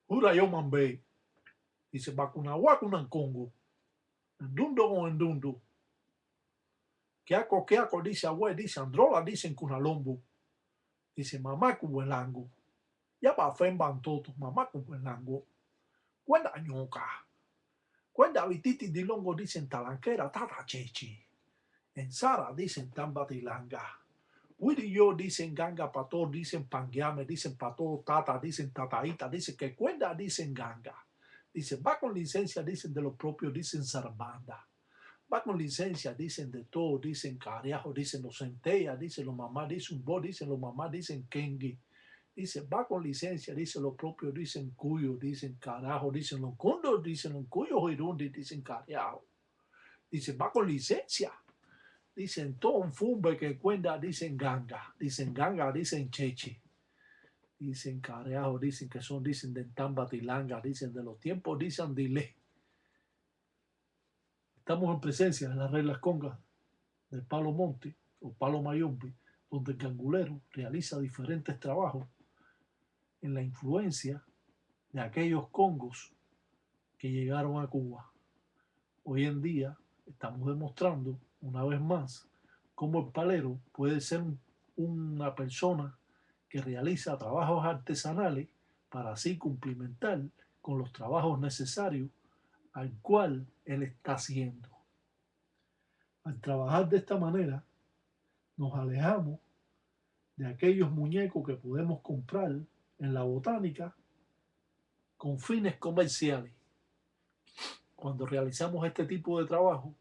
Hura yo mambe. Dice, vacunahuacunan Congo. Endundo con endundo. Keako, dice abue, dice Androla, dice en Cunalombo. Dice, mamá cubelango. Ya va femban toto, mamá cubelango. Cuenda ñoca. Cuenda vititi dilongo, dicen talanquera, tata chechi. En Sara dicen tambatilanga. Willy y yo dicen ganga pato, dicen pangueame, dicen pato, tata, dicen tataita, dicen que cuenda, dicen ganga. Dicen va con licencia, dicen de los propios, dicen zarabanda. Va con licencia, dicen de todo, dicen carajo, dicen los centella, dicen los mamás, dicen un bo, dicen los mamás, dicen kengi. Dice, va con licencia, dicen los propios, dicen cuyo, dicen carajo, dicen los condos, dicen los cuyos irundi, dicen carajo. Dice, va con licencia. Dicen Tom Fumbe que cuenta, dicen ganga, dicen cheche, dicen careajo, dicen que son, dicen de tambatilanga, dicen de los tiempos, dicen dile. Estamos en presencia de las reglas congas del Palo Monte o Palo Mayombe, donde el gangulero realiza diferentes trabajos en la influencia de aquellos congos que llegaron a Cuba. Hoy en día estamos demostrando una vez más cómo el palero puede ser una persona que realiza trabajos artesanales para así cumplimentar con los trabajos necesarios al cual él está haciendo. Al trabajar de esta manera, nos alejamos de aquellos muñecos que podemos comprar en la botánica con fines comerciales. Cuando realizamos este tipo de trabajo,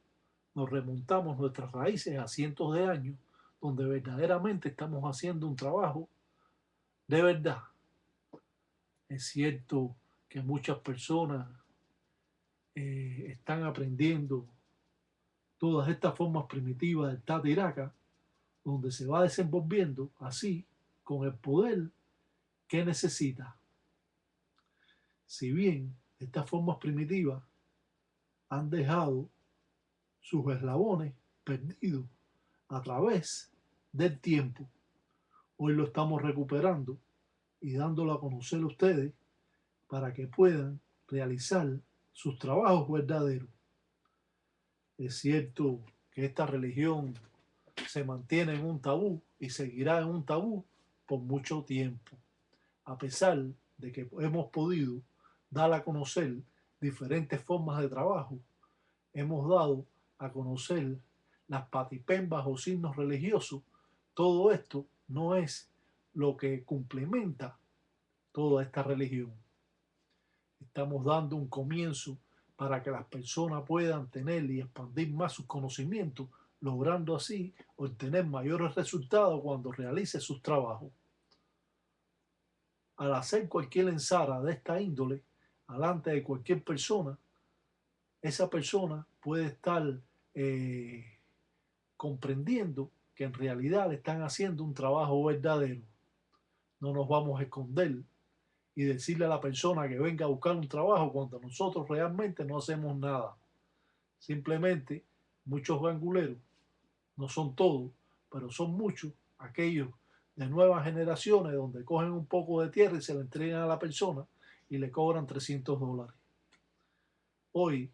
nos remontamos nuestras raíces a cientos de años, donde verdaderamente estamos haciendo un trabajo de verdad. Es cierto que muchas personas están aprendiendo todas estas formas primitivas del Tatiraca, donde se va desenvolviendo así con el poder que necesita. Si bien estas formas primitivas han dejado sus eslabones perdidos a través del tiempo, hoy lo estamos recuperando y dándolo a conocer a ustedes para que puedan realizar sus trabajos verdaderos. Es cierto que esta religión se mantiene en un tabú y seguirá en un tabú por mucho tiempo, a pesar de que hemos podido dar a conocer diferentes formas de trabajo, hemos dado a conocer las patipembas o signos religiosos. Todo esto no es lo que complementa toda esta religión. Estamos dando un comienzo para que las personas puedan tener y expandir más sus conocimientos, logrando así obtener mayores resultados cuando realice sus trabajos. Al hacer cualquier ensara de esta índole, delante de cualquier persona, esa persona puede estar comprendiendo que en realidad le están haciendo un trabajo verdadero. No nos vamos a esconder y decirle a la persona que venga a buscar un trabajo cuando nosotros realmente no hacemos nada. Simplemente muchos ganguleros, no son todos, pero son muchos aquellos de nuevas generaciones donde cogen un poco de tierra y se la entregan a la persona y le cobran $300. Hoy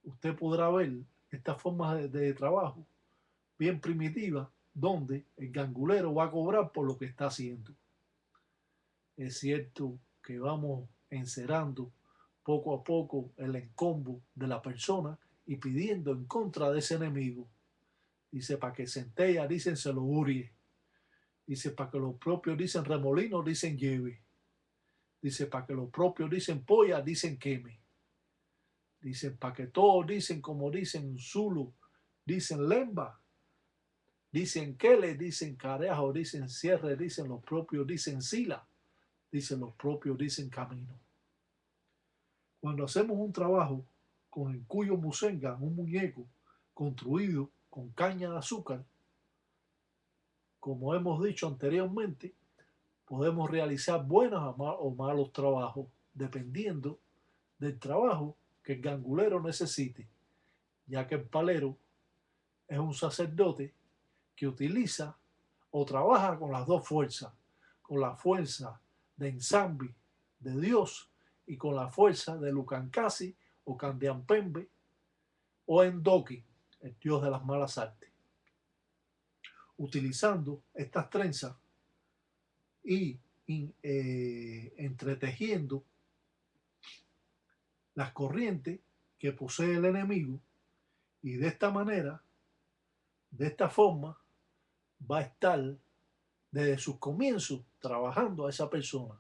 usted podrá ver estas formas de trabajo bien primitivas donde el gangulero va a cobrar por lo que está haciendo. Es cierto que vamos encerrando poco a poco el encombo de la persona y pidiendo en contra de ese enemigo. Dice, para que centella, dicen se lo urie. Dice, para que los propios dicen remolino, dicen lleve. Dice, para que los propios dicen polla, dicen queme. Dicen, para que todos dicen como dicen Zulu, dicen lemba. Dicen quele, dicen carejo, dicen cierre, dicen los propios, dicen sila. Dicen los propios, dicen camino. Cuando hacemos un trabajo con el cuyo musenga, un muñeco construido con caña de azúcar, como hemos dicho anteriormente, podemos realizar buenos o malos trabajos, dependiendo del trabajo que el gangulero necesite, ya que el palero es un sacerdote que utiliza o trabaja con las dos fuerzas, con la fuerza de ensamble de Dios y con la fuerza de Lucancasi o Candiampembe o Endoki, el dios de las malas artes. Utilizando estas trenzas y entretejiendo las corrientes que posee el enemigo, y de esta manera, de esta forma, va a estar desde sus comienzos trabajando a esa persona,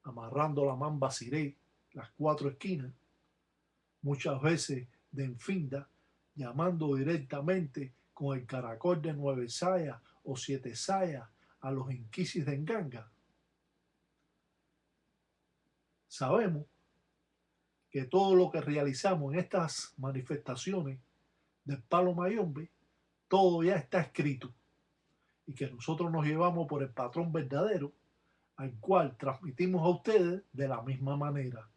amarrando la mamba siré, las 4 esquinas, muchas veces de enfinda, llamando directamente con el caracol de 9 sayas o 7 sayas a los inquisis de Nganga. Sabemos que todo lo que realizamos en estas manifestaciones del palo mayombe, todo ya está escrito, y que nosotros nos llevamos por el patrón verdadero al cual transmitimos a ustedes de la misma manera.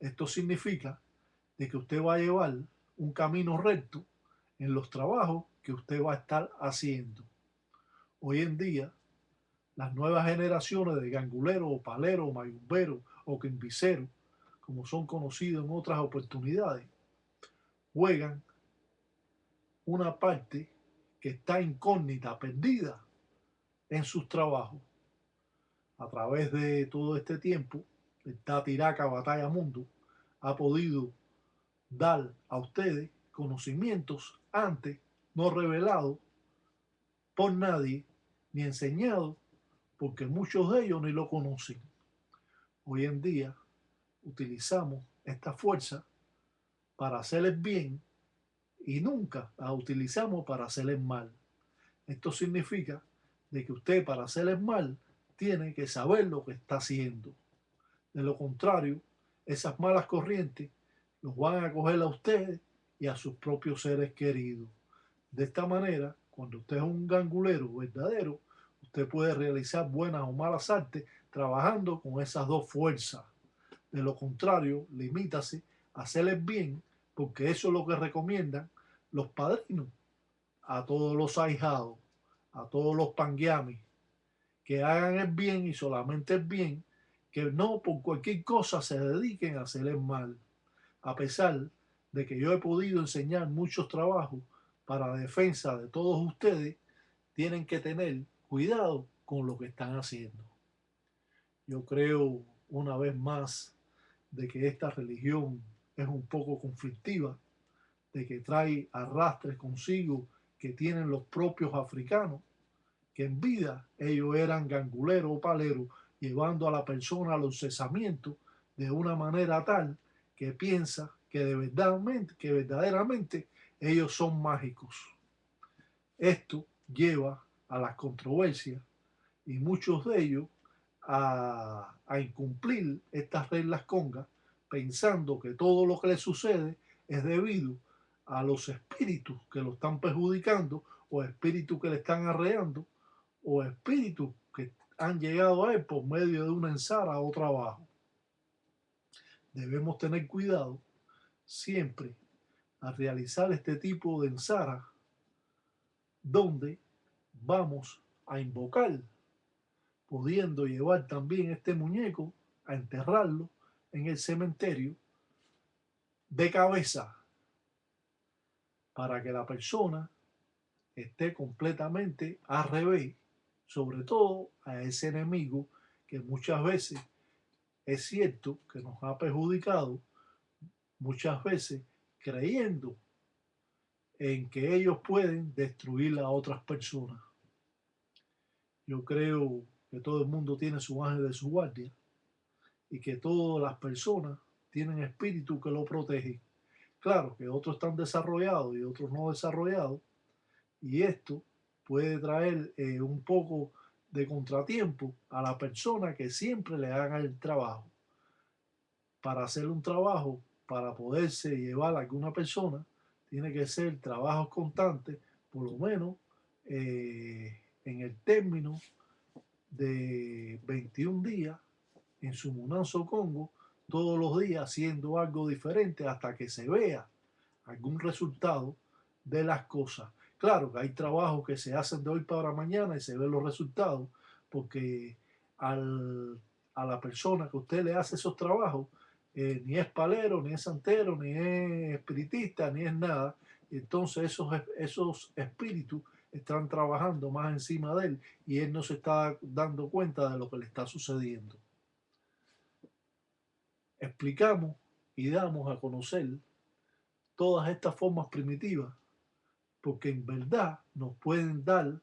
Esto significa de que usted va a llevar un camino recto en los trabajos que usted va a estar haciendo. Hoy en día, las nuevas generaciones de ganguleros o paleros o mayumberos o quimbiceros, como son conocidos en otras oportunidades, juegan una parte que está incógnita, perdida en sus trabajos. A través de todo este tiempo, el Tatiraca Batalla Mundo ha podido dar a ustedes conocimientos antes no revelados por nadie ni enseñados, porque muchos de ellos ni lo conocen. Hoy en día utilizamos esta fuerza para hacerles bien y nunca la utilizamos para hacerles mal. Esto significa de que usted, para hacerles mal, tiene que saber lo que está haciendo. De lo contrario, esas malas corrientes los van a coger a ustedes y a sus propios seres queridos. De esta manera, cuando usted es un gangulero verdadero, usted puede realizar buenas o malas artes trabajando con esas dos fuerzas. De lo contrario, limítase a hacerles bien, porque eso es lo que recomiendan los padrinos a todos los ahijados, a todos los panguiamis, que hagan el bien y solamente el bien, que no por cualquier cosa se dediquen a hacer el mal. A pesar de que yo he podido enseñar muchos trabajos para defensa de todos ustedes, tienen que tener cuidado con lo que están haciendo. Yo creo una vez más de que esta religión es un poco conflictiva, de que trae arrastres consigo que tienen los propios africanos, que en vida ellos eran ganguleros o paleros, llevando a la persona a los cesamientos de una manera tal que piensa que verdaderamente ellos son mágicos. Esto lleva a las controversias y muchos de ellos a incumplir estas reglas congas, pensando que todo lo que les sucede es debido a los espíritus que lo están perjudicando, o espíritus que le están arreando, o espíritus que han llegado a él por medio de una ensara o trabajo. Debemos tener cuidado siempre a realizar este tipo de ensara, donde vamos a invocar, pudiendo llevar también este muñeco a enterrarlo en el cementerio de cabeza, para que la persona esté completamente al revés, sobre todo a ese enemigo que muchas veces es cierto que nos ha perjudicado, muchas veces creyendo en que ellos pueden destruir a otras personas. Yo creo que todo el mundo tiene su ángel de su guardia y que todas las personas tienen espíritu que lo protegen. Claro que otros están desarrollados y otros no desarrollados, y esto puede traer un poco de contratiempo a la persona que siempre le haga el trabajo. Para hacer un trabajo, para poderse llevar a alguna persona, tiene que ser trabajos constantes, por lo menos en el término de 21 días en su Munanzo Congo, todos los días haciendo algo diferente hasta que se vea algún resultado de las cosas. Claro que hay trabajos que se hacen de hoy para mañana y se ven los resultados, porque al a la persona que usted le hace esos trabajos, ni es palero, ni es santero, ni es espiritista, ni es nada. Entonces esos espíritus están trabajando más encima de él y él no se está dando cuenta de lo que le está sucediendo. Explicamos y damos a conocer todas estas formas primitivas porque en verdad nos pueden dar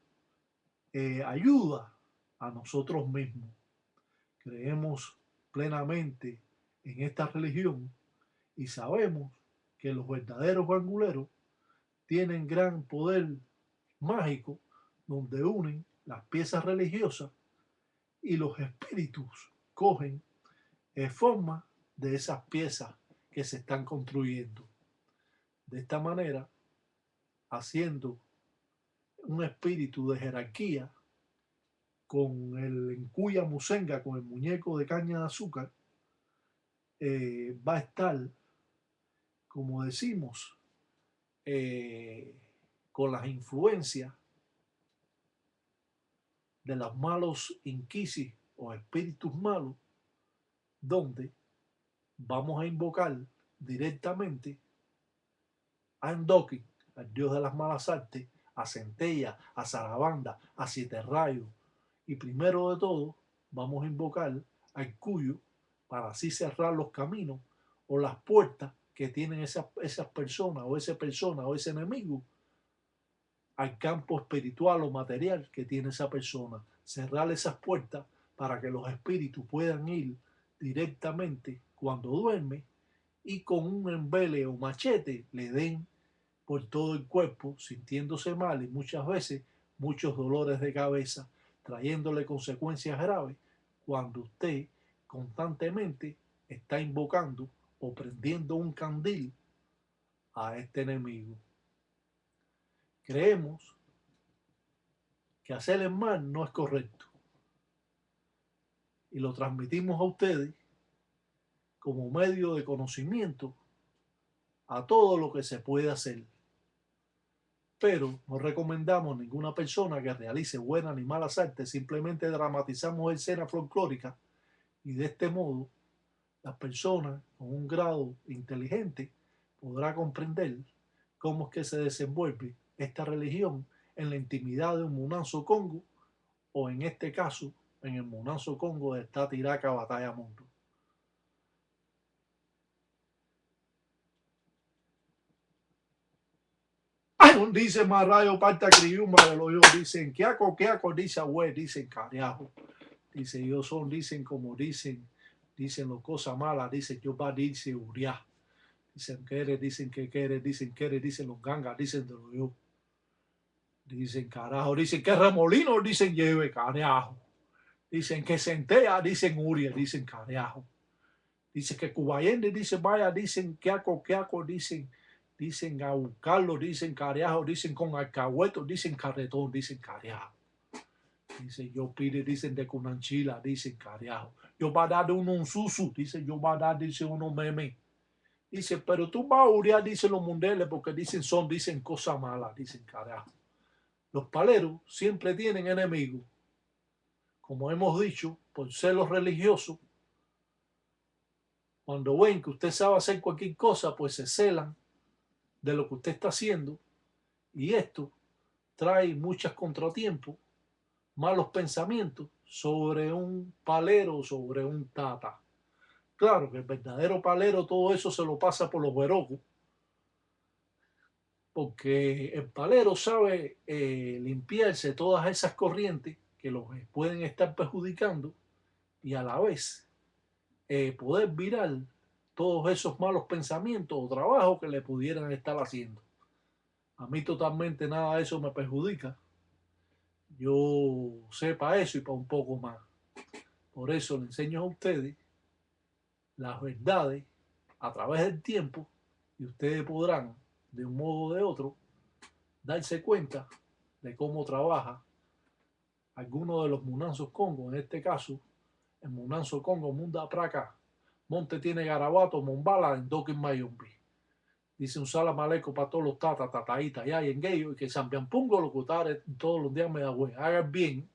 ayuda a nosotros mismos. Creemos plenamente en esta religión y sabemos que los verdaderos banguleros tienen gran poder mágico donde unen las piezas religiosas y los espíritus cogen forma de esas piezas que se están construyendo. De esta manera, haciendo un espíritu de jerarquía con el encuya musenga, con el muñeco de caña de azúcar, va a estar, como decimos, con las influencias de los malos inquisis o espíritus malos, donde vamos a invocar directamente a Endoki, al dios de las malas artes, a Centella, a Sarabanda, a Siete Rayos, y primero de todo vamos a invocar al Cuyo para así cerrar los caminos o las puertas que tienen esas personas o esa persona o ese enemigo al campo espiritual o material que tiene esa persona. Cerrar esas puertas para que los espíritus puedan ir directamente cuando duerme y con un embele o machete le den por todo el cuerpo, sintiéndose mal y muchas veces muchos dolores de cabeza, trayéndole consecuencias graves cuando usted constantemente está invocando o prendiendo un candil a este enemigo. Creemos que hacer el mal no es correcto y lo transmitimos a ustedes como medio de conocimiento a todo lo que se puede hacer. Pero no recomendamos ninguna persona que realice buenas ni malas artes, simplemente dramatizamos escenas folclóricas y de este modo las personas con un grado inteligente podrá comprender cómo es que se desenvuelve esta religión en la intimidad de un Munanzo Congo o en este caso en el Munanzo Congo de Tatiraca Batalla Mundo. Dice Marayo Parta Criumba de los yo, dicen Kiaco, dice Agüe, dicen Cariajo, dice yo son, dicen como dicen los cosas malas, dicen yo va, dice Uriá, dicen que eres, dicen dicen los gangas, dicen de los yo, dicen carajo, dicen que remolino, dicen lleve Cariajo, dicen que centea, dicen Uria, dicen Cariajo, dicen que Cubayende, dicen vaya, dicen Kiaco, dicen a buscarlo, dicen Cariajo, dicen con alcahuetos, dicen carretón, dicen Cariajo. Dicen yo pide, dicen de Cunanchila, dicen Cariajo. Yo va a dar uno un susu, dicen yo va a dar, dice uno meme. Dice, pero tú vas a uriar, dicen los mundeles, porque dicen cosas malas, dicen Cariajo. Los paleros siempre tienen enemigos. Como hemos dicho, por ser los religiosos, cuando ven que usted sabe hacer cualquier cosa, pues se celan de lo que usted está haciendo y esto trae muchos contratiempos, malos pensamientos sobre un palero, sobre un tata. Claro que el verdadero palero todo eso se lo pasa por los verocos, porque el palero sabe limpiarse todas esas corrientes que los pueden estar perjudicando y a la vez poder virar todos esos malos pensamientos o trabajos que le pudieran estar haciendo. A mí totalmente nada de eso me perjudica. Yo sé para eso y para un poco más. Por eso le enseño a ustedes las verdades a través del tiempo y ustedes podrán, de un modo o de otro, darse cuenta de cómo trabaja alguno de los Munanzos Congo. En este caso, el Munanzo Congo Munda Praca, Monte tiene Garabato, Mombala, en Dokin Mayombi. Dice un salam aleikum para todos los tataitas, ya y en gay, y que Sambiampungo lo que todos los días me da güey. Hagan bien